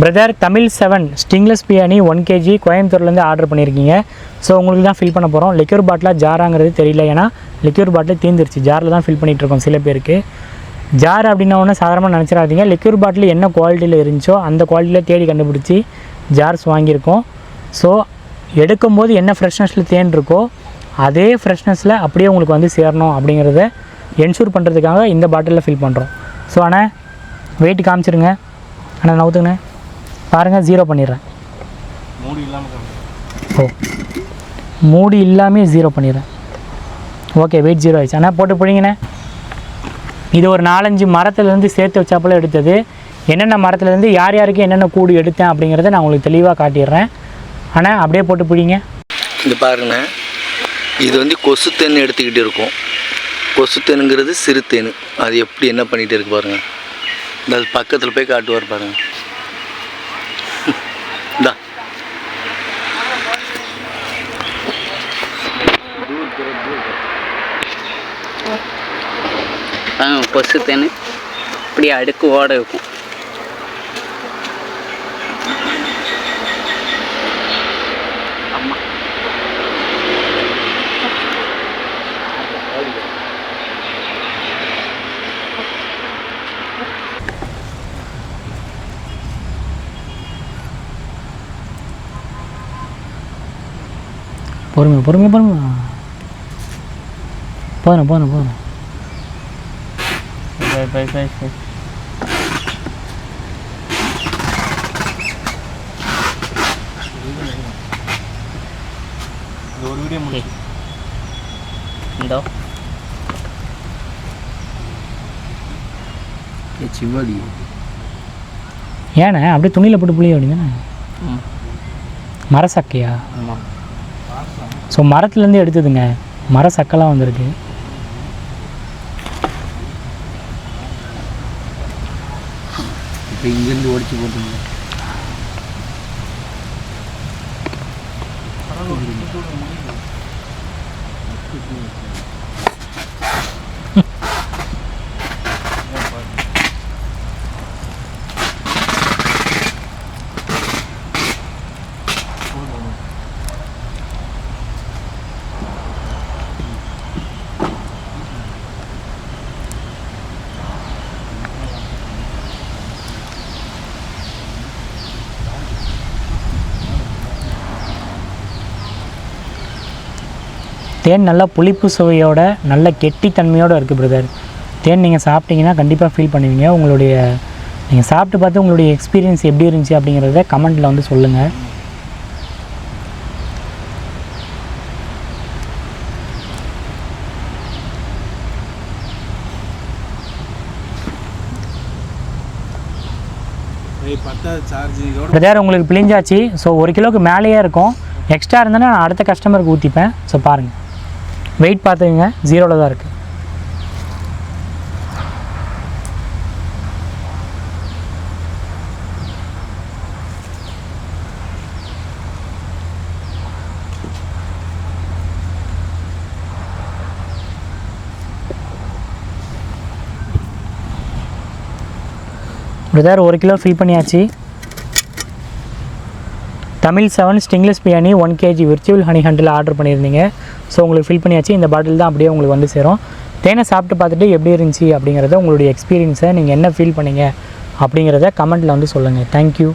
Brother Tamil 7 stingless biryani 1 kg கோயம்புத்தூர்லேருந்து order பண்ணியிருக்கீங்க. So உங்களுக்கு தான் ஃபில் பண்ண போகிறோம். லிக்யூர் பாட்டிலாக ஜாராங்கிறது தெரியல, ஏன்னா லிக்யூர் பாட்டில் தீர்ந்துருச்சு. ஜாரில் தான் ஃபில் பண்ணிகிட்ருக்கோம் சில பேருக்கு. ஜார் அப்படின்னா ஒன்று சாதாரணமாக நினச்சிடாதீங்க. லிக்யூர் பாட்டில் என்ன குவாலிட்டியில் இருந்துச்சோ அந்த குவாலிட்டியில் தேடி கண்டுபிடிச்சி ஜார்ஸ் வாங்கியிருக்கோம். ஸோ எடுக்கும்போது என்ன ஃப்ரெஷ்னஸில் தேன் இருக்கோ அதே ஃப்ரெஷ்னஸில் அப்படியே உங்களுக்கு வந்து சேரணும் அப்படிங்கிறத என்ஷூர் பண்ணுறதுக்காக இந்த பாட்டிலில் ஃபில் பண்ணுறோம். ஸோ ஆனால் வெயிட் காமிச்சிருங்க. ஆனால் நவுத்துங்கண்ணே பாருங்கள், 0 பண்ணிடுறேன். மூடி இல்லாமல் 0 பண்ணிடுறேன். ஓகே, வெயிட் 0 ஆயிடுச்சு. ஆனால் போட்டு பிடிங்கண்ணே. இது ஒரு 4-5 மரத்துலேருந்து சேர்த்து வச்சாப்பில் எடுத்தது. என்னென்ன மரத்துலேருந்து யார் யாருக்கு என்னென்ன கூடு எடுத்தேன் அப்படிங்கிறத நான் உங்களுக்கு தெளிவாக காட்டிடுறேன். ஆனால் அப்படியே போட்டு பிடிங்க. இது பாருங்க, இது வந்து கொசு தேன் எடுத்துக்கிட்டு இருக்கும். கொசு தேனுங்கிறது சிறு தேன். அது எப்படி என்ன பண்ணிகிட்டு இருக்கு பாருங்கள். இந்த பக்கத்தில் போய் காட்டுவார் பாருங்கள். இந்தா கொசு தேன் இப்படி அடுக்கு ஓட இருக்கும். பொறுமை போதும். ஏண்ணே அப்படியே துணியில் போட்டு புளிய அப்படிதானே? மரசக்கையா? ஸோ மரத்துலேருந்து எடுத்ததுங்க. மர சக்கெல்லாம் வந்திருக்கு. இப்போ இங்கேருந்து ஓடிச்சு போட்டுங்க. தேன் நல்லா புளிப்பு சுவையோட நல்ல கெட்டித்தன்மையோடு இருக்குது பிரதர். தேன் நீங்கள் சாப்பிட்டீங்கன்னா கண்டிப்பாக ஃபீல் பண்ணுவீங்க. உங்களுடைய நீங்கள் சாப்பிட்டு பார்த்து உங்களுடைய எக்ஸ்பீரியன்ஸ் எப்படி இருந்துச்சு அப்படிங்கிறத கமெண்ட்டில் வந்து சொல்லுங்கள். பிரதர் உங்களுக்கு பிழிஞ்சாச்சு. ஸோ 1 கிலோவுக்கு மேலேயே இருக்கும். எக்ஸ்ட்ரா இருந்தால் நான் அடுத்த கஸ்டமருக்கு ஊற்றிப்பேன். ஸோ பாருங்கள், வெயிட் பார்த்துக்குங்க, 0ல் தான் இருக்குது. பிரதர் 1 கிலோ ஃபில் பண்ணியாச்சு. Tamil 7 stingless biryani 1 kg virtual honey handle order பண்ணியிருந்தீங்க. ஸோ உங்களுக்கு ஃபில் பண்ணியாச்சு. இந்த பாட்டில் தான் அப்படியே உங்களுக்கு வந்து சேரும். தேனை சாப்பிட்டு பார்த்துட்டு எப்படி இருந்துச்சு அப்படிங்கிறத, உங்களுடைய எக்ஸ்பீரியன்ஸை நீங்கள் என்ன ஃபீல் பண்ணீங்க அப்படிங்கிறத கமெண்ட்டில் வந்து சொல்லுங்கள். தேங்க்யூ.